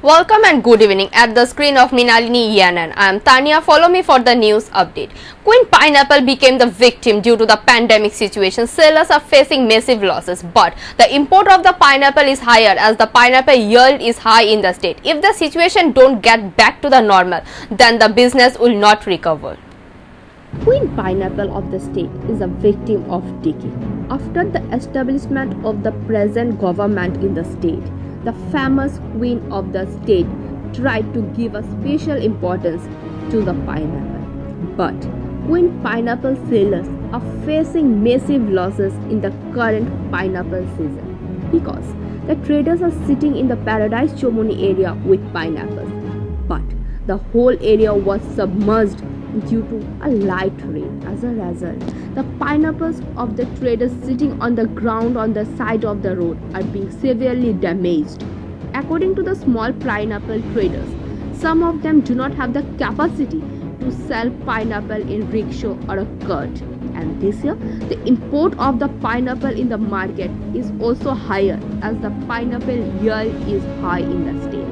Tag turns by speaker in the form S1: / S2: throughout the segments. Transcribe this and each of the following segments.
S1: Welcome and good evening. At the screen of Minalini Yanan, I am Tania. Follow me for the news update. Queen Pineapple became the victim due to the pandemic situation. Sellers are facing massive losses, but the import of the pineapple is higher as the pineapple yield is high in the state. If the situation don't get back to the normal, then the business will not recover.
S2: Queen Pineapple of the state is a victim of decay. After the establishment of the present government in the state, the famous queen of the state tried to give a special importance to the pineapple. But Queen Pineapple sellers are facing massive losses in the current pineapple season because the traders are sitting in the Paradise Chomoni area with pineapples. But the whole area was submerged due to a light rain. As a result, the pineapples of the traders sitting on the ground on the side of the road are being severely damaged. According to the small pineapple traders, some of them do not have the capacity to sell pineapple in rickshaw or a cart. And this year, the import of the pineapple in the market is also higher as the pineapple yield is high in the state.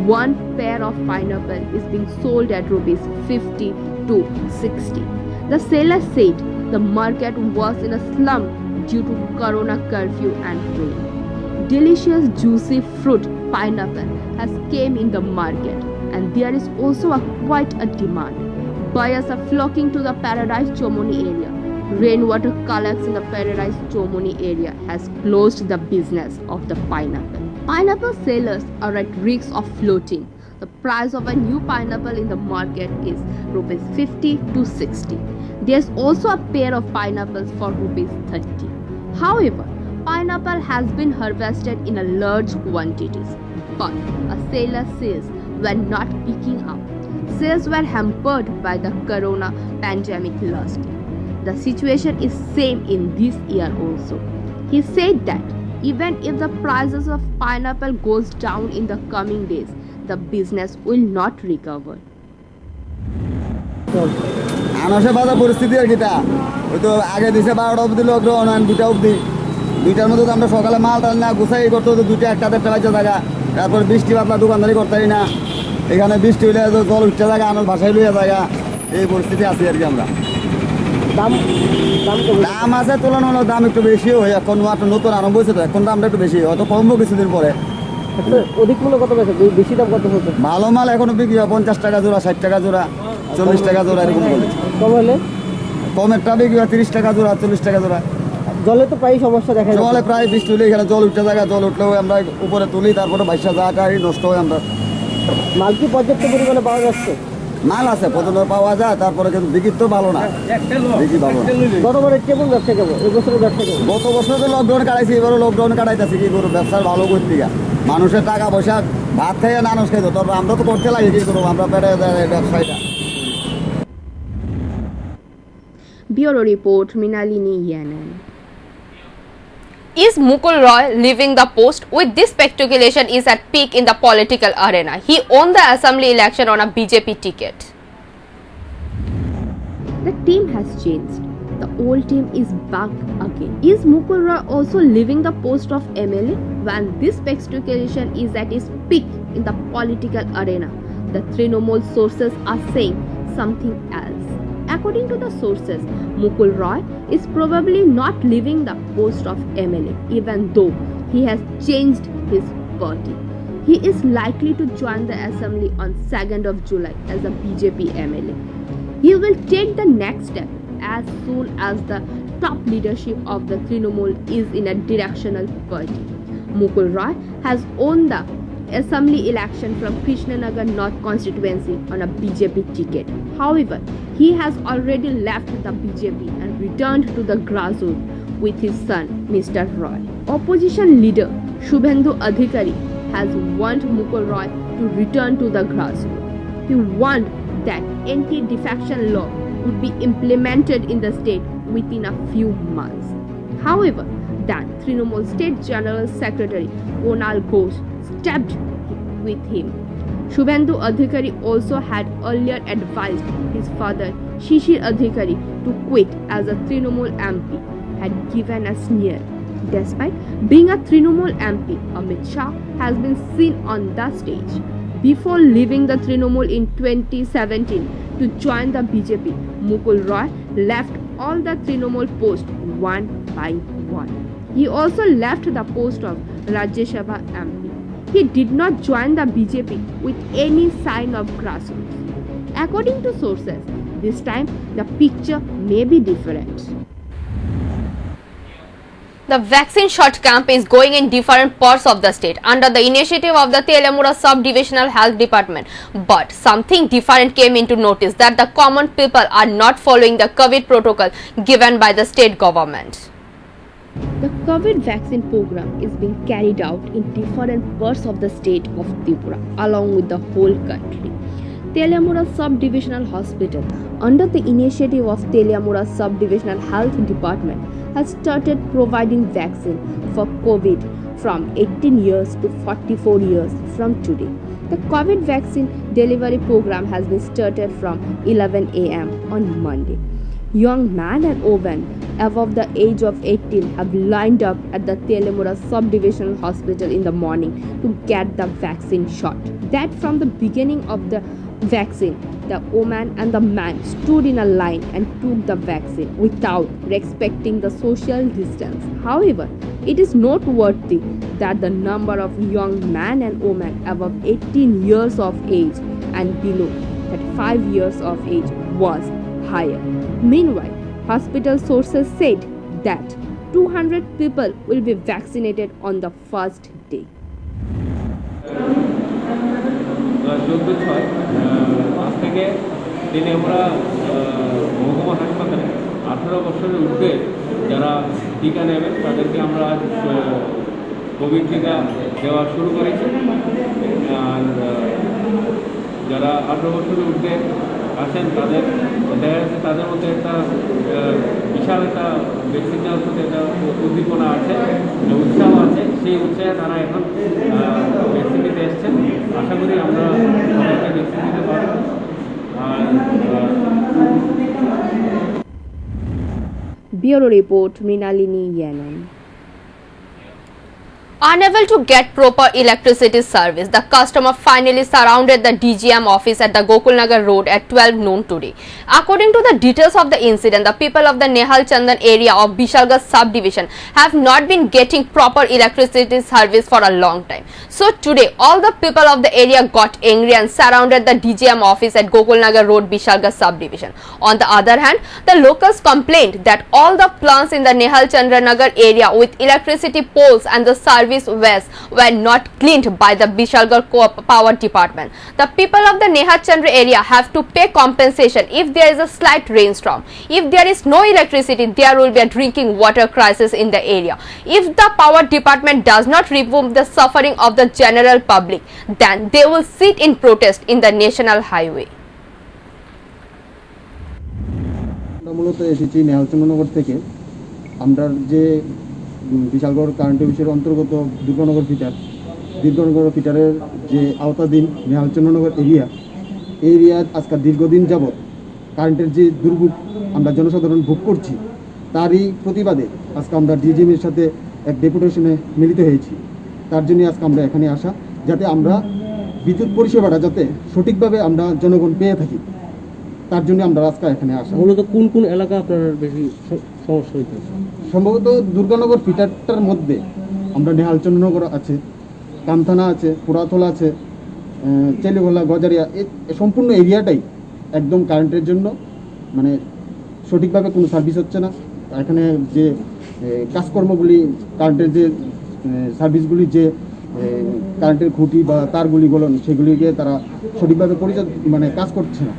S2: One pair of pineapple is being sold at rupees 50 to 60. The seller said the market was in a slump due to corona curfew and rain. Delicious juicy fruit pineapple has came in the market and there is also quite a demand. Buyers are flocking to the Paradise Chomoni area. Rainwater collects in the Paradise Chomoni area has closed the business of the pineapple. Pineapple sellers are at risk of floating. The price of a new pineapple in the market is rupees 50 to 60. There's also a pair of pineapples for rupees 30. However, pineapple has been harvested in a large quantities, but a seller says were not picking up. Sales were hampered by the corona pandemic last year. The situation is same in this year also. He said that even if the prices of pineapple goes down in the coming days, the business will not recover.
S3: আনাসে বাজার পরিস্থিতি আর কিটা ওই তো আগে দিছে 12টা অবধি লোক online 2টা অবধি 2টার মধ্যে আমরা সকালে মাল টাল না গুছাই করতে হতো 2টা 1টাতে ফেলাইতে থাকা তারপর বৃষ্টি বাদলা দোকানদারি করতেই না এখানে বৃষ্টি হইলে জল উঠতে থাকা আমার বাসায় লইয়া থাকা এই পরিস্থিতি আছে আর কি আমরা দাম আছে তুলনামূলক দাম একটু বেশি হয় এখন নতুন আরম্ভ হয়েছে তো এখন দামটা একটু বেশি হয়তো কমবো কিছুদিন পরে
S4: অধিক মূল্য কত পেয়েছে বেশি দাম কত হচ্ছে
S3: ভালো মাল এখনো বিক্রি হয় 50 টাকা জোড়া 60 টাকা জোড়া 40 টাকা জোড়া এরকম বলেছে
S4: কম হলে
S3: কমেরটা বিক্রি হয় 30 টাকা জোড়া 40 টাকা জোড়া
S4: জলে তো প্রায় সমস্যা দেখা যায়
S3: জলে প্রায় বৃষ্টি হলে এখানে জল উঠতে জায়গা জল উঠলেও আমরা উপরে তুলি তারপরে বাইশা জায়গাটা নষ্ট হয় আমরা
S4: মাল কি পর্যাপ্ত পরিমাণে পাওয়া যাচ্ছে
S3: মাল আছে প্রথমে পাওয়া যায় তারপরে কিন্তু বিক্রি তো ভালো না বিক্রি ভালো না
S4: গতবারে কেমন ব্যবসা কেমন এই বছরের ব্যবসা কেমন
S3: গত বছর তো লকডাউন কাটাইছি এবারও লকডাউন কাটাইতেছি কি করবো ব্যবসার ভালো করতে গা মানুষের টাকা পয়সা ভাত খেয়ে মানুষ খাইতো তবে আমরা তো করতে লাগে কি করবো আমরা পেটে ব্যবসায়ীটা
S2: Bureau Report, Minalini Yanan.
S1: Is Mukul Roy leaving the post? With this speculation is at peak in the political arena. He won the assembly election on a BJP ticket.
S2: The team has changed. The old team is back again. Is Mukul Roy also leaving the post of MLA? When this speculation is at its peak in the political arena, the Trinamool sources are saying something else. According to the sources, Mukul Roy is probably not leaving the post of MLA even though he has changed his party. He is likely to join the assembly on 2nd of July as a BJP MLA. He will take the next step as soon as the top leadership of the Trinamool is in a directional party. Mukul Roy has won the assembly election from Krishnanagar North constituency on a BJP ticket. However, he has already left the BJP and returned to the grassroots with his son, Mr. Roy. Opposition leader Shubhendu Adhikari has warned Mukul Roy to return to the grassroots. He warned that anti-defection law would be implemented in the state within a few months. However, then Trinamool State General Secretary Onal Ghosh stepped with him. Shubhendu Adhikari also had earlier advised his father Shishir Adhikari to quit as a Trinamool MP, had given a sneer. Despite being a Trinamool MP, Amit Shah has been seen on the stage. Before leaving the Trinamool in 2017 to join the BJP, Mukul Roy left all the Trinamool posts one by one. He also left the post of Rajya Sabha MP. He did not join the BJP with any sign of grassroots. According to sources, this time the picture may be different.
S1: The vaccine shot camp is going in different parts of the state under the initiative of the Telamura Sub-Divisional Health Department. But something different came into notice, that the common people are not following the COVID protocol given by the state government.
S2: The COVID vaccine program is being carried out in different parts of the state of Tripura along with the whole country. Telamura Sub-Divisional Hospital, under the initiative of Telamura Sub-Divisional Health Department, has started providing vaccine for COVID from 18 years to 44 years from today. The COVID vaccine delivery program has been started from 11 a.m. on Monday. Young men and women above the age of 18 have lined up at the Telamura Sub-Divisional Hospital in the morning to get the vaccine shot. That from the beginning of the vaccine, the woman and the man stood in a line and took the vaccine without respecting the social distance. However, it is noteworthy that the number of young men and women above 18 years of age and below 35 years of age was higher. Meanwhile, hospital sources said that 200 people will be vaccinated on the first day.
S5: 14/6 আজ থেকে দিনে আমরা মহকুমা হাসপাতালে 18 বছরের ঊর্ধ্বে যারা টিকা নেবেন তাদেরকে আমরা আজ কোভিড টিকা দেওয়া শুরু করেছি। আর যারা 18 বছরের ঊর্ধ্বে আছেন তাদের দেখা যাচ্ছে তাদের মধ্যে একটা বিশাল একটা ভ্যাকসিন নেওয়ার প্রতি একটা উদ্দীপনা আছে, উৎসাহ আছে। সেই উৎসাহে তারা এখন ভ্যাকসিন নিতে এসছেন। আশা করি আমরা সবাইকে ভ্যাকসিন দিতে পারব।
S2: Bureau Report, Mrinalini Yanan.
S1: Unable to get proper electricity service, the customer finally surrounded the DGM office at the Gokulnagar road at 12 noon today. According to the details of the incident, the people of the Nehal Chandan area of Bishalgarh subdivision have not been getting proper electricity service for a long time. So today, all the people of the area got angry and surrounded the DGM office at Gokulnagar road, Bishalgarh subdivision. On the other hand, the locals complained that all the plants in the Nehal Chandranagar area with electricity poles and the service wells were not cleaned by the Bishalgarh Power Department. The people of the Nehal Chandra area have to pay compensation if there is a slight rainstorm. If there is no electricity, there will be a drinking water crisis in the area. If the power department does not remove the suffering of the general public, then they will sit in protest in the national highway.
S3: মূলত এসেছি নেহালচন্দ্রনগর থেকে। আমরা যে Bishalgarh current অফিসের অন্তর্গত দুর্গানগর ফিটারের যে আওতাধীন নেহালচন্দ্রনগর area, এই এরিয়া আজকাল দীর্ঘদিন যাবৎ কারেন্টের যে দুর্ভোগ আমরা জনসাধারণ ভোগ করছি, তারই প্রতিবাদে আজকে আমরা ডিজিএমের সাথে এক ডেপুটেশনে মিলিত হয়েছি। তার জন্য আজকে আমরা এখানে আসা, যাতে আমরা বিদ্যুৎ পরিষেবাটা যাতে সঠিকভাবে আমরা জনগণ পেয়ে থাকি, তার জন্য আমরা আজকে এখানে আসা।
S4: মূলত কোন কোন এলাকা আপনার বেশি সমস্যা হইতেছে?
S3: সম্ভবত দুর্গানগর ফিটারটার মধ্যে আমরা নেহালচন্দ্রনগর আছে, কামথানা আছে, পুরাতলা আছে, চেলিগোলা, গজারিয়া, এই সম্পূর্ণ এরিয়াটাই একদম কারেন্টের জন্য মানে সঠিকভাবে কোনো সার্ভিস হচ্ছে না। এখানে যে কাজকর্মগুলি, কারেন্টের যে সার্ভিসগুলি, যে কারেন্টের খুঁটি বা তারগুলিগুলো, সেগুলিকে তারা সঠিকভাবে কাজ করছে না।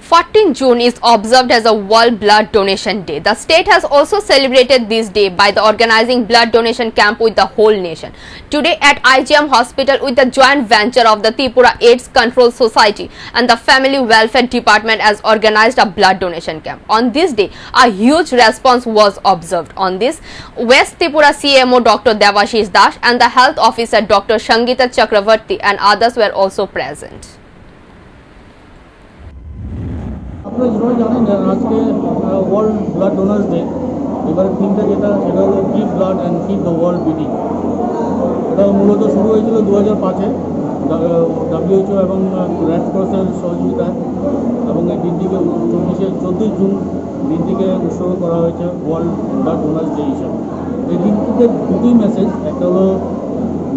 S1: 14 June is observed as a World Blood Donation Day. The state has also celebrated this day by the organizing blood donation camp with the whole nation. Today at IGM Hospital, with the joint venture of the Tripura AIDS Control Society and the Family Welfare Department, has organized a blood donation camp. On this day, a huge response was observed. On this, West Tripura CMO Dr. Devashish Das and the Health Officer Dr. Shangita Chakravarti and others were also present.
S6: আপনারা জানেন যে আজকে world blood donors day.
S4: এবারে থিমটা যেটা সেটা হলো keep blood and keep the world beating. এটা মূলত শুরু হয়েছিল 2005-এ WHO এবং রেড ক্রসের সহযোগিতায়, এবং এই দিনটিকে 14ই জুন দিনটিকে উৎসর্গ করা হয়েছে ওয়ার্ল্ড ব্লাড ডোনার্স ডে হিসাবে। এই দিনটিতে দুটোই মেসেজ, একটা হলো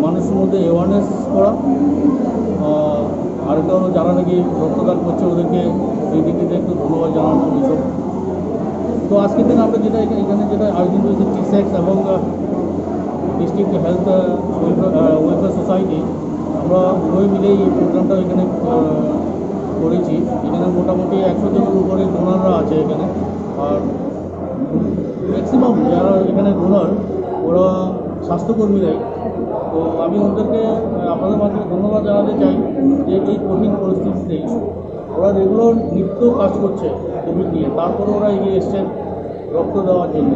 S4: মানুষের মধ্যে অ্যাওয়ারনেস করা, আরেকটা হলো যারা নাকি রক্তদান করছে ওদেরকে এই দিনটিতে একটু ধন্যবাদ জানানো এইসব। তো আজকের দিন আমরা যেটা এখানে যেটা আয়োজন করেছি টিসেক্স এবং ডিস্ট্রিক্ট হেলথ ওয়েলফেয়ার সোসাইটি, আমরা উভয় মিলেই এই প্রোগ্রামটা এখানে করেছি। এখানে মোটামুটি 100 জনের উপরে ডোনাররা আছে এখানে, আর ম্যাক্সিমাম যারা এখানে ডোনার ওরা স্বাস্থ্যকর্মীরাই। তো আমি ওদেরকে আপনাদের মাধ্যমে ধন্যবাদ জানাতে চাই যে এই কঠিন পরিস্থিতিতে ওরা রেগুলার নিত্য কাজ করছে কোভিড নিয়ে, তারপরে ওরা এগিয়ে এসছেন রক্ত দেওয়ার জন্য।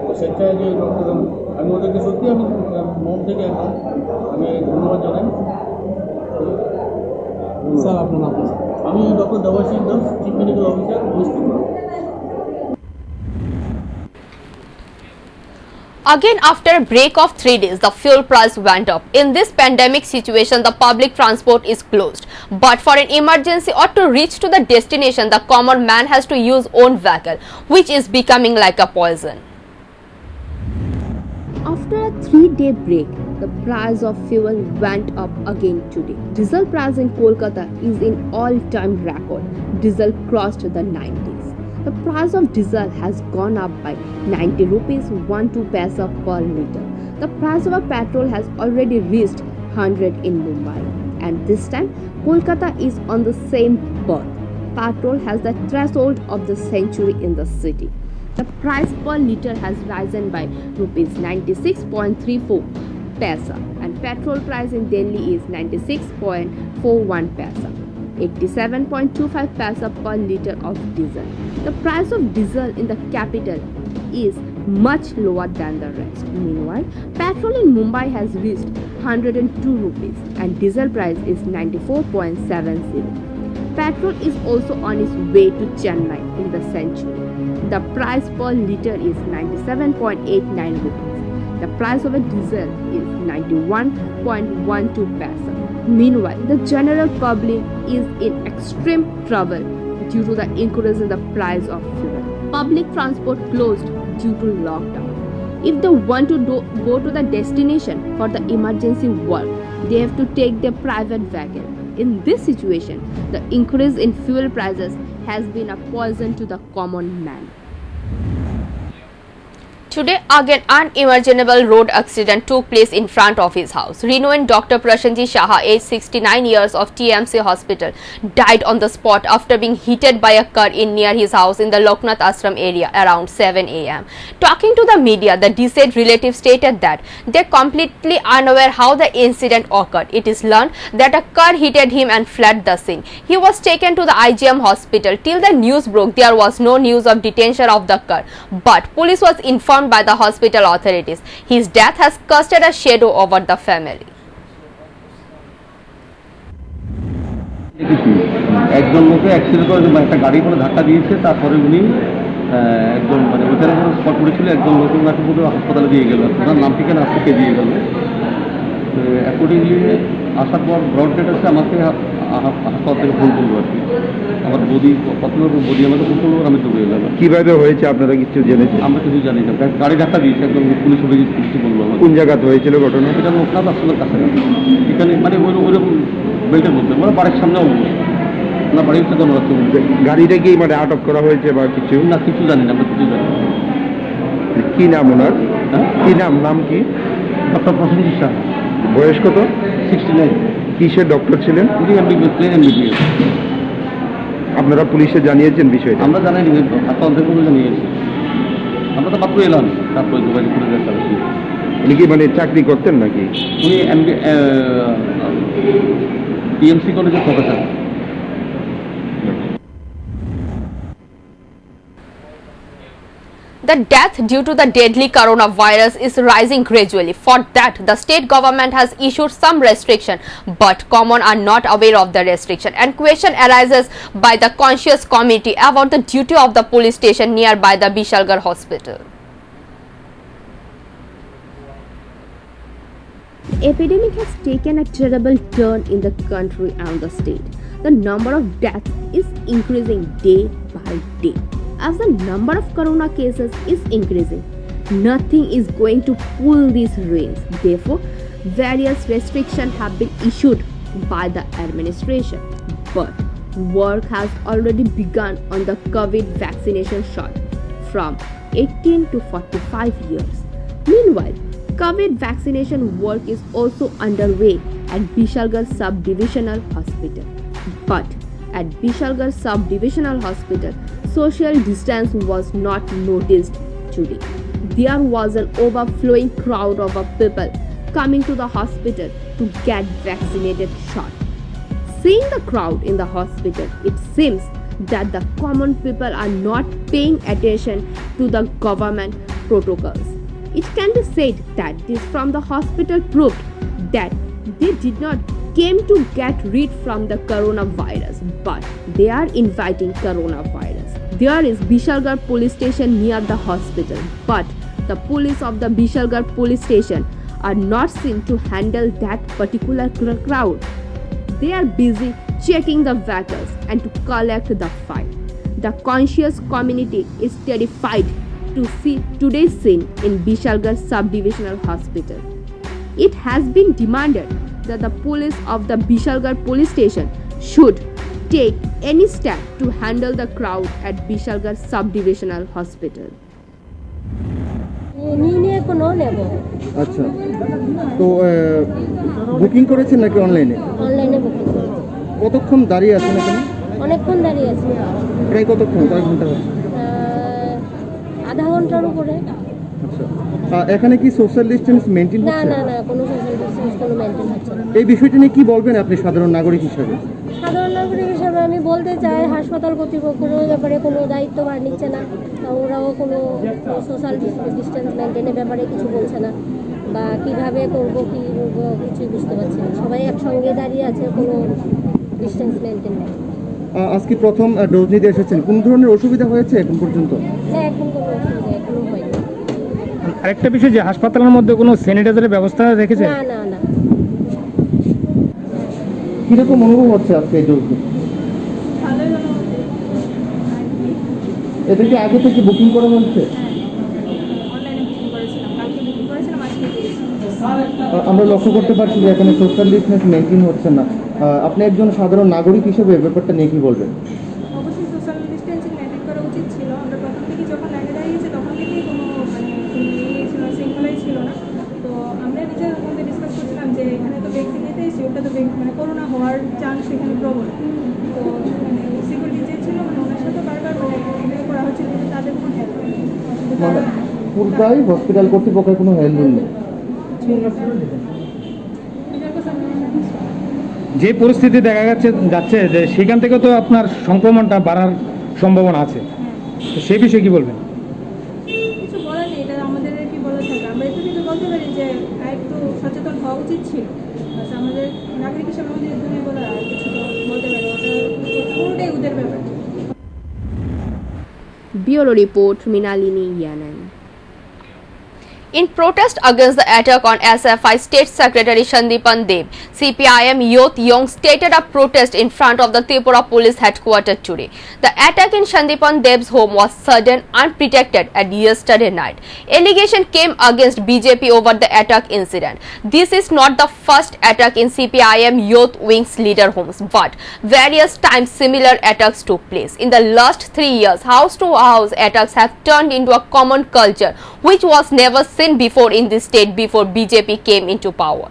S4: তো স্বেচ্ছায় যে রক্তদান, আমি ওদেরকে সত্যি আমি মন থেকে একদম আমি ধন্যবাদ জানাই। স্যার আপনার নাম? আমি doctor Debashis Das, chief medical officer, Tripura.
S1: Again, after a break of 3 days, the fuel price went up. In this pandemic situation, the public transport is closed. But for an emergency or to reach to the destination, the common man has to use own vehicle, which is becoming like a poison.
S2: After a 3-day break, the price of fuel went up again today. Diesel price in Kolkata is in all-time record. Diesel crossed the 90s. The price of diesel has gone up by 90 rupees 12 paisa per litre. The price of a petrol has already reached 100 in Mumbai. And this time, Kolkata is on the same path. Petrol has the threshold of the century in the city. The price per litre has risen by rupees 96.34 paisa, and petrol price in Delhi is 96.41 paisa. 87.25 paisa per litre of diesel. The price of diesel in the capital is much lower than the rest. Meanwhile, petrol in Mumbai has reached 102 rupees and diesel price is 94.70. Petrol is also on its way to Chennai in the century. The price per litre is 97.89 rupees. The price of a diesel is 91.12 paisa. Meanwhile, the general public is in extreme trouble due to the increase in the price of fuel. Public transport closed due to lockdown. If they want to go to the destination for the emergency work, they have to take their private vehicle. In this situation, the increase in fuel prices has been a poison to the common man.
S1: Today, again, an unimaginable road accident took place in front of his house. Renowned Dr. Prashanji Shaha, aged 69 years of TMC Hospital, died on the spot after being hit by a car in near his house in the Loknath Ashram area around 7 a.m. Talking to the media, the deceased relative stated that they're completely unaware how the incident occurred. It is learned that a car hit him and fled the scene. He was taken to the IGM hospital. Till the news broke, there was no news of detention of the car, but police was informed by the hospital authorities. His death has casted a shadow over the family.
S6: একজন লোকে accident করে একটা গাড়ি করে ধাক্কা দিয়েছে, তারপরে উনি একজন মানে ওইখানে কোনো স্পট করেছিল, একজন লোক ওনাকে পুরো হাসপাতালে দিয়ে গেল, ওনার নাম ঠিকানা আজকে দিয়ে গেল। অ্যাকর্ডিংলি আসার পর ব্রড ডেট আছে, আমাকে হাসপাতাল থেকে ফোন করলো আর কি। আমার বডি প্রথমে বডি আমাকে ফোন করলো, আমি চলে এলাম।
S3: কিভাবে হয়েছে আপনারা কিছু জেনেছেন?
S6: আমরা কিছু জানি না, গাড়ি ধাক্কা দিয়েছে একদম, পুলিশ কিছু বললো আমার।
S3: কোন জায়গাতে হয়েছিল ঘটনা?
S6: এটা লোকনাথ আশ্রমের কাছাকাছি, এখানে মানে ওইরকম বেল্টের মধ্যে, মানে বাড়ির সামনেও না, বাড়ির হচ্ছে জনরাজ্য।
S3: গাড়িটা কি মানে আটক করা হয়েছে বা কিছু?
S6: না, কিছু জানি না, আমরা কিছু জানি না।
S3: কি নাম ওনার? কি নাম কি?
S6: ডক্টর প্রসেনজিৎ শাহ।
S3: বয়স কত?
S6: 69।
S3: কিসের ডক্টর ছিলেন?
S6: উনি এমবিবিএস, প্লেন এমবিবিএস।
S3: আপনারা পুলিশে জানিয়েছেন বিষয়টা?
S6: আমরা জানাই নি, হাসপাতাল থেকে জানিয়েছি। আমরা তো মাত্র এলাম, তারপরে দুবাই করে দেখা।
S3: উনি কি মানে চাকরি করতেন নাকি?
S6: উনি টিএমসি কলেজের professor.
S1: The death due to the deadly coronavirus is rising gradually. For that, the state government has issued some restriction, but common are not aware of the restriction, and question arises by the conscious committee about the duty of the police station nearby the Bishalgarh hospital.
S2: The epidemic has taken a terrible turn in the country and the state. The number of deaths is increasing day by day. As the number of corona cases is increasing, nothing is going to pull these reins. Therefore, various restrictions have been issued by the administration. But work has already begun on the COVID vaccination shot from 18 to 45 years. Meanwhile, COVID vaccination work is also underway at Bishalgarh Sub-Divisional Hospital. But at Bishalgarh Sub-Divisional Hospital, social distance was not noticed today. There was an overflowing crowd of people coming to the hospital to get vaccinated shot. Seeing the crowd in the hospital, it seems that the common people are not paying attention to the government protocols. It can be said that this from the hospital proved that they did not came to get rid from the coronavirus, but they are inviting coronavirus. There is Bishalgarh police station near the hospital, but the police of the Bishalgarh police station are not seen to handle that particular crowd. They are busy checking the vehicles and to collect the fine. The conscious community is terrified to see today's scene in Bishalgarh Sub-Divisional Hospital. It has been demanded that the police of the Bishalgarh police station should take any step to handle the crowd at Bishalgarh Sub-Divisional Hospital.
S3: আচ্ছা, তো booking করেছেন নাকি অনলাইনে?
S7: অনলাইনে booking করেছি।
S3: কতক্ষণ দাঁড়িয়ে আছেন এখানে?
S7: অনেকক্ষণ দাঁড়িয়ে আছি,
S3: প্রায় কতক্ষণ, কয় ঘন্টা হচ্ছে?
S7: আধা ঘন্টার উপরে।
S3: আচ্ছা, এখানে কি সোশ্যাল ডিসটেন্স মেনটেন
S7: না
S3: হচ্ছে?
S7: না না, কোনো সোশ্যাল ডিসটেন্স কোনো মেনটেন হচ্ছে না।
S3: এই বিষয়টি নিয়ে কি বলবেন আপনি সাধারণ নাগরিক হিসেবে?
S7: সাধারণ নাগরিক হিসেবে আমি বলতে চাই, হাসপাতাল কর্তৃপক্ষের ব্যাপারে কোনো দায়িত্বভার নিচ্ছে না, ওরাও কোনো সোশ্যাল ডিসটেন্স মেনটেনের ব্যাপারে কিছু বলছে না, বা কীভাবে করবো কী করবো কিছুই বুঝতে পারছি না। সবাই একসঙ্গে দাঁড়িয়ে আছে, কোনো ডিসটেন্স মেনটেন নেই।
S3: আজকে প্রথম ডোজ নিতে এসেছেন, কোন ধরনের অসুবিধা হয়েছে এখন পর্যন্ত?
S7: না, এখন কোনো অসুবিধা এখনো হয়নি।
S8: আরেকটা বিষয়, যে হাসপাতালের মধ্যে কোনো স্যানিটাইজারের ব্যবস্থা রেখেছে?
S7: না না না।
S3: কিরকম অনুভব হচ্ছে আজকে এই ডোজ? এটা কি আগে থেকে বুকিং করা হয়েছে? আমরা লক্ষ্য করতে পারছি যে এখানে সোশ্যাল ডিসটেন্স মেনটেন হচ্ছে না। আপনি একজন সাধারণ নাগরিক হিসেবে ব্যাপারটা নিয়ে কি বলবেন?
S9: অবশ্যই সোশ্যাল ডিস্টেন্সিং মেনটেন করা উচিত ছিল। আমরা প্রথম থেকে যখন লাইনে দাঁড়িয়েছি তখন থেকেই কোনো ছিল না, শৃঙ্খলাই ছিল না। তো আমরা নিজের মধ্যে ডিসকাস করছিলাম যে এখানে তো ভ্যাকসিন নিতে এসেছি, ওটা তো করোনা হওয়ার চান্স এখানে প্রবল। তো সিকিউরিটি যে ছিল ওনার সাথে বারবার করা হচ্ছিল, কিন্তু তাদের কোনো হেল্প হয়নি।
S3: পুরোটাই হসপিটাল কর্তৃপক্ষের কোনো হেল্প নেই।
S8: যে পরিস্থিতি দেখা যাচ্ছে যে সেখান থেকে তো আপনার সংক্রমণটা বাড়ার সম্ভাবনা আছে, তো সেই বিষয়ে কি বলবেন?
S9: কিছু বলার নেই, এটা আমাদের কি বলা থাকে। আমরা এটুকু বলতে পারি যে একটু সচেতন হওয়া উচিত ছিল। আমাদের নাগরিক হিসেবে আমাদের দুনিয়া বলার আর কিছু বলতে পারি, ওটা পুরোটাই ওদের ব্যাপার।
S2: Bureau Report, Minalini Yanan.
S1: In protest against the attack on SFI State Secretary Sandipan Deb, CPIM Youth Young stated a protest in front of the Tripura Police Headquarters today. The attack in Sandipan Deb's home was sudden, unprotected at yesterday night. Allegation came against BJP over the attack incident. This is not the first attack in CPIM Youth Wing's leader homes, but various times similar attacks took place. In the last 3 years, house-to-house attacks have turned into a common culture, which was never seen before in this state before BJP came into power.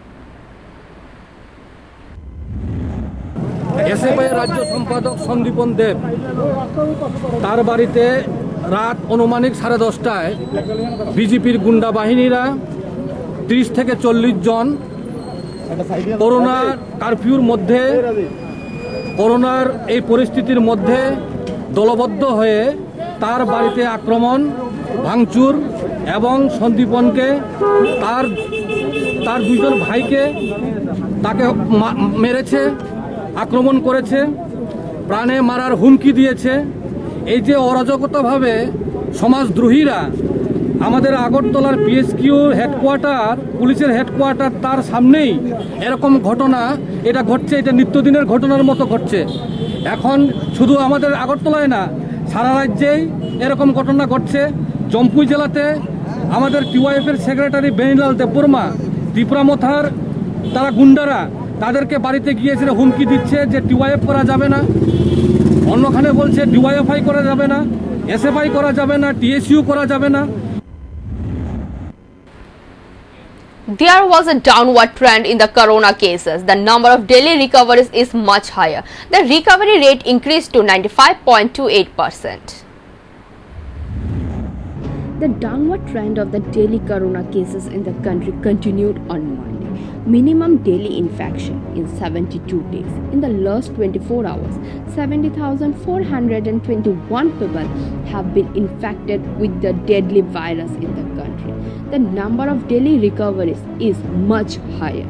S10: SFI রাজ্য সম্পাদক সন্দীপন দেব তার বাড়িতে রাত অনুমানিক 10:30টায় বিজেপির গুন্ডা বাহিনীরা 30 থেকে 40 জন corona কারফিউর মধ্যে, করোনার এই পরিস্থিতির মধ্যে দলবদ্ধ হয়ে তার বাড়িতে আক্রমণ, ভাঙচুর এবং সন্দীপনকে তার 2 জন ভাইকে তাকে মেরেছে, আক্রমণ করেছে, প্রাণে মারার হুমকি দিয়েছে। এই যে অরাজকতাভাবে সমাজদ্রোহীরা আমাদের আগরতলার পিএসকিউ হেডকোয়ার্টার, পুলিশের হেডকোয়ার্টার, তার সামনেই এরকম ঘটনা এটা ঘটছে। এটা নিত্যদিনের ঘটনার মতো ঘটছে। এখন শুধু আমাদের আগরতলায় না, সারা রাজ্যেই এরকম ঘটনা ঘটছে। জম্পুই জেলাতে আমাদের টিওয়াইএফের সেক্রেটারি বেনিলাল দেববর্মা, ত্রিপুরামথার তারা গুন্ডারা তাদেরকে বাড়িতে গিয়েছিল, হুমকি দিচ্ছে যে টিওয়াইএফ করা যাবে না, অন্যখানে বলছে ডিওয়াইএফআই করা যাবে না, এসএফআই করা যাবে না, টিএসইউ করা যাবে না।
S1: There was a downward trend in the corona cases. The number of daily recoveries is much higher. The recovery rate increased to 95.28%.
S2: The downward trend of the daily corona cases in the country continued on Monday. Minimum daily infection in 72 days. In the last 24 hours, 70,421 people have been infected with the deadly virus in the country. The number of daily recoveries is much higher.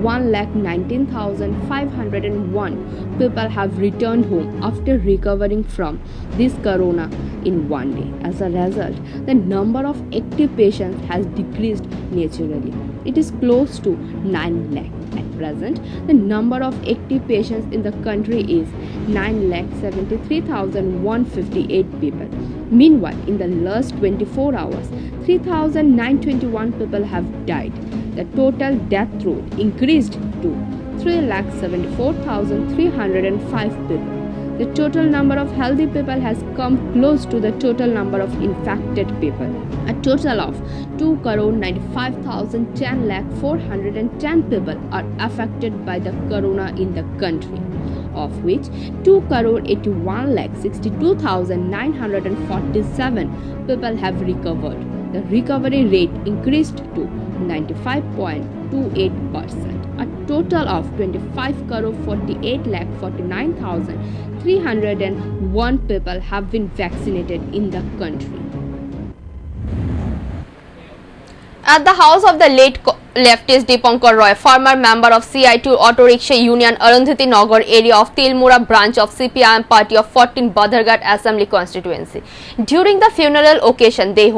S2: 1,19,501 people have returned home after recovering from this corona in one day. As a result, the number of active patients has decreased naturally. It is close to 9 lakh. At present, the number of active patients in the country is 9,73,158 people. Meanwhile, in the last 24 hours, 3,921 people have died. The total death toll increased to 3,74,305 people. The total number of healthy people has come close to the total number of infected people. A total of 2,95,10,410 people are affected by the corona in the country, of which 2,81,62,947 people have recovered. The recovery rate increased to 95.28%. A total of 25,48,49,301 people have been vaccinated in the country.
S1: At the house of the late leftist Dipankar Roy, former member of CI2 Auto Rickshaw Union Arundhati Nagar area of Tilmura branch of CPIM party of 14 Badharghat Assembly constituency. During the funeral occasion, they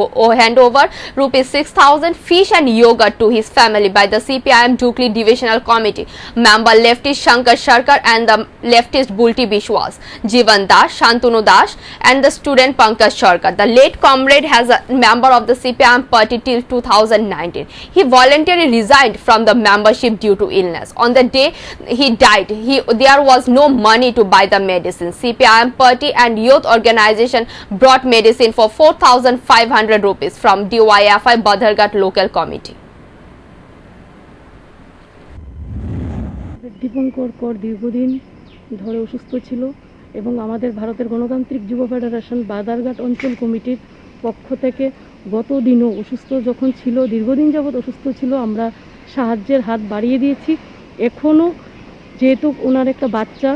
S1: hand over ₹6,000 fish and yogurt to his family by the CPIM Dukli Divisional Committee, member leftist Shankar Sarkar and the leftist Bulti Bishwas, Jivan Das, Shantanu Das and the student Pankaj Sarkar. The late comrade has a member of the CPIM party till 2019. He voluntarily resigned from the membership due to illness. On the day he died, there was no money to buy the medicine. CPIM party and youth organization brought medicine for 4,500 rupees from DYFI Badharghat local committee.
S11: Dipankar কর দীর্ঘদিন ধরে অসুস্থ ছিল এবং আমাদের ভারতের গণতান্ত্রিক যুব ফেডারেশন বাদারঘাট অঞ্চল কমিটির পক্ষ থেকে গত দিনও অসুস্থ যখন ছিল, দীর্ঘদিন যাবৎ অসুস্থ ছিল, আমরা সাহায্যের হাত বাড়িয়ে দিয়েছি। এখনও যেহেতু ওনার একটা বাচ্চা,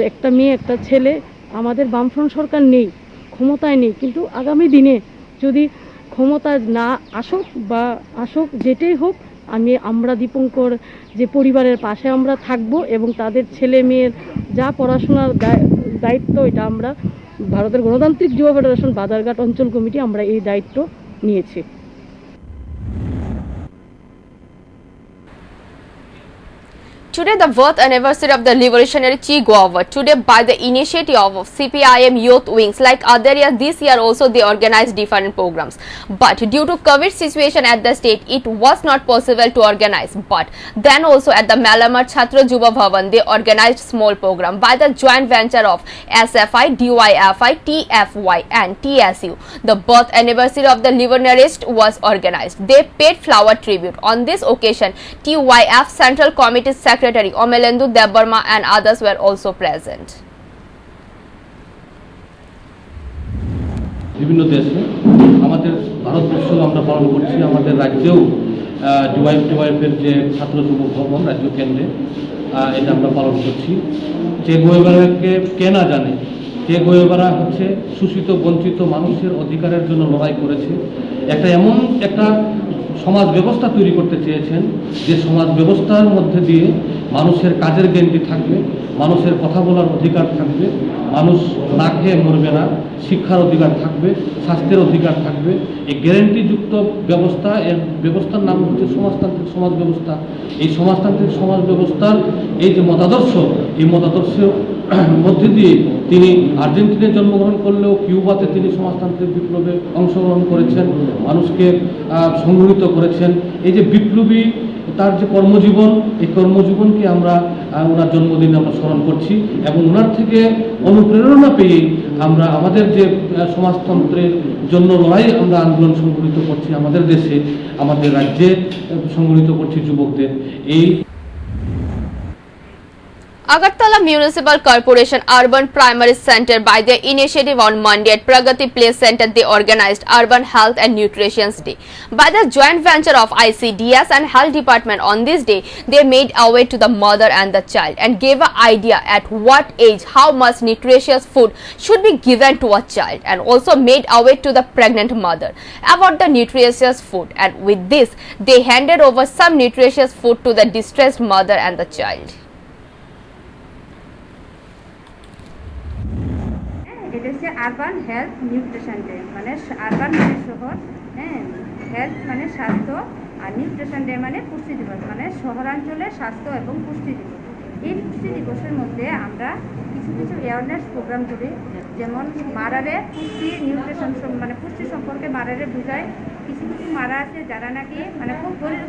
S11: একটা মেয়ে, একটা ছেলে, আমাদের বামফ্রন্ট সরকার নেই, ক্ষমতায় নেই, কিন্তু আগামী দিনে যদি ক্ষমতা না আসুক বা আসুক, যেটাই হোক, আমরা দীপঙ্কর যে পরিবারের পাশে আমরা থাকব এবং তাদের ছেলে মেয়ের যা পড়াশোনার দায়িত্ব, এটা আমরা ভারতের গণতান্ত্রিক যুব ফেডারেশন বাদারঘাট অঞ্চল কমিটি আমরা এই দায়িত্ব নিয়েছি।
S1: Today, the birth anniversary of the revolutionary Che Guevara. Today, by the initiative of CPIM youth wings, like other years, this year also they organized different programs. But due to COVID situation at the state, it was not possible to organize. But then also at the Malamar Chhatra Juba Bhavan, they organized small program by the joint venture of SFI, DYFI, TFY and TSU. The birth anniversary of the revolutionarist was organized. They paid flower tribute. On this occasion, TYF Central Committee Secretary Omelendu Debbarma and others were also present.
S10: বিভিন্ন দেশে আমাদের ভারতবর্ষ আমরা পালন করছি, আমাদের রাজ্যেও ডিওয়াইএফের যে ছাত্র যুব ভবন রাজ্য কেন্দ্রে এটা আমরা পালন করছি। চে গুয়েভারাকে কে না জানে, চে গুয়েভারা হচ্ছে শোষিত বঞ্চিত মানুষের অধিকারের জন্য লড়াই করেছে। এমন একটা সমাজ ব্যবস্থা তৈরি করতে চেয়েছেন যে সমাজ ব্যবস্থার মধ্যে দিয়ে মানুষের কাজের গ্যারান্টি থাকবে, মানুষের কথা বলার অধিকার থাকবে, মানুষ না খেয়ে মরবে না, শিক্ষার অধিকার থাকবে, স্বাস্থ্যের অধিকার থাকবে। এই গ্যারান্টিযুক্ত ব্যবস্থা, এর ব্যবস্থার নাম হচ্ছে সমাজতান্ত্রিক সমাজ ব্যবস্থা। এই সমাজতান্ত্রিক সমাজ ব্যবস্থার এই যে মতাদর্শ, এই মতাদর্শের মধ্যে দিয়ে তিনি আর্জেন্টিনায় জন্মগ্রহণ করলেও কিউবাতে তিনি সমাজতান্ত্রিক বিপ্লবে অংশগ্রহণ করেছেন, মানুষকে সংগঠিত করেছেন। এই যে বিপ্লবী তার যে কর্মজীবন, এই কর্মজীবনকে আমরা ওনার জন্মদিনে আমরা স্মরণ করছি এবং ওনার থেকে অনুপ্রেরণা পেয়ে আমরা আমাদের যে সমাজতন্ত্রের জন্য লড়াই আমরা আন্দোলন সংগঠিত করছি, আমাদের দেশে, আমাদের রাজ্যে সংগঠিত করছি যুবকদের। এই
S1: Agartala Municipal Corporation Urban Primary Center, by their initiative on Monday at Pragati Place Center, they organized Urban Health and Nutrition Day. By the joint venture of ICDS and Health Department, on this day, they made away to the mother and the child and gave an idea at what age how much nutritious food should be given to a child, and also made away to the pregnant mother about the nutritious food. And with this, they handed over some nutritious food to the distressed mother and the child.
S12: এটা হচ্ছে urban health nutrition day, মানে urban মানে শহর, হ্যাঁ, health মানে স্বাস্থ্য, আর nutrition day মানে পুষ্টি দিবস, মানে শহরাঞ্চলে স্বাস্থ্য এবং পুষ্টি দিবস। এই পুষ্টি দিবসের মধ্যে আমরা কিছু কিছু অ্যাওয়ারনেস প্রোগ্রাম করি, যেমন মারারে পুষ্টি নিউট্রিশন মানে পুষ্টি সম্পর্কে মারারে বোঝায়। কিছু কিছু মারা আছে যারা নাকি মানে খুব গরিব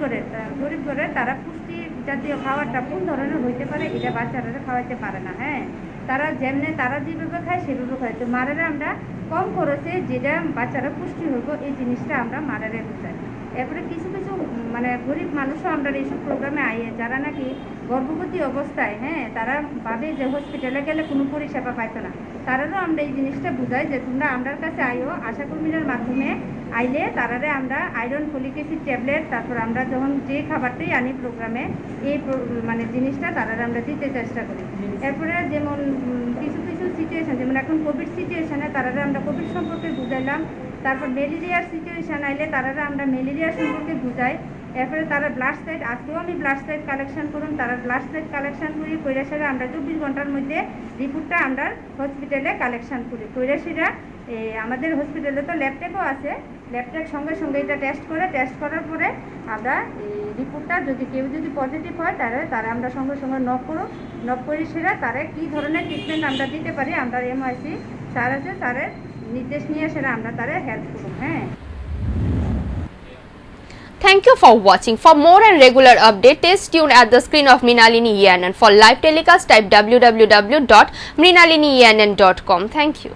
S12: ঘরের তারা পুষ্টি জাতীয় খাবারটা কোন ধরনের হইতে পারে এটা বাচ্চারা খাওয়াইতে পারে না, হ্যাঁ, তারা যেমনি তারা যেভাবে খায় সেভাবে খায়। তো মারারে আমরা কম খরচে যেটা বাচ্চারা পুষ্টি হইব এই জিনিসটা আমরা মারারে বোঝাই। এরপরে কিছু কিছু মানে গরিব মানুষও আমরা এইসব প্রোগ্রামে আইয়ে যারা নাকি গর্ভবতী অবস্থায়, হ্যাঁ, তারা ভাবে যে হসপিটালে গেলে কোনো পরিষেবা পাইতো না, তারারও আমরা এই জিনিসটা বুঝাই যে তোমরা আমরার কাছে আইও, আশাকর্মীদের মাধ্যমে আইলে তারারে আমরা আয়রন ফলিক অ্যাসিড ট্যাবলেট, তারপর আমরা যখন যে খাবারটাই আনি প্রোগ্রামে এই মানে জিনিসটা তারারে আমরা দিতে চেষ্টা করি। এরপরে যেমন কিছু কিছু সিচুয়েশান, যেমন এখন কোভিড সিচুয়েশানে তারারে আমরা কোভিড সম্পর্কে বুঝাইলাম, তারপর ম্যালেরিয়ার সিচুয়েশান আইলে তারারে আমরা ম্যালেরিয়া সম্পর্কে বুঝাই। এরপরে তারা ব্লাড সাইড, আজকেও আমি ব্লাড সাইড কালেকশন করুন, তারা ব্লাড সাইড কালেকশন করি কইরা সেরা আমরা 24 ঘন্টার মধ্যে রিপোর্টটা আমরা হসপিটালে কালেকশন করি। কইরা সেরা আমাদের হসপিটালে তো ল্যাবটেকও আছে, ল্যাবটেক সঙ্গে সঙ্গে এটা টেস্ট করার পরে আমরা এই রিপোর্টটা যদি কেউ যদি পজিটিভ হয় তারা আমরা সঙ্গে সঙ্গে নক করি সেরা তারা কী ধরনের ট্রিটমেন্ট আমরা দিতে পারি, আমরা এমআইসি স্যার আছে, স্যারের নির্দেশ নিয়ে সেরা আমরা তারা হেল্প করুন, হ্যাঁ।
S1: Thank you for watching. For more and regular updates, stay tuned at the screen of Mrinalini ENN. For live telecast, type www.mrinalinienn.com. Thank you.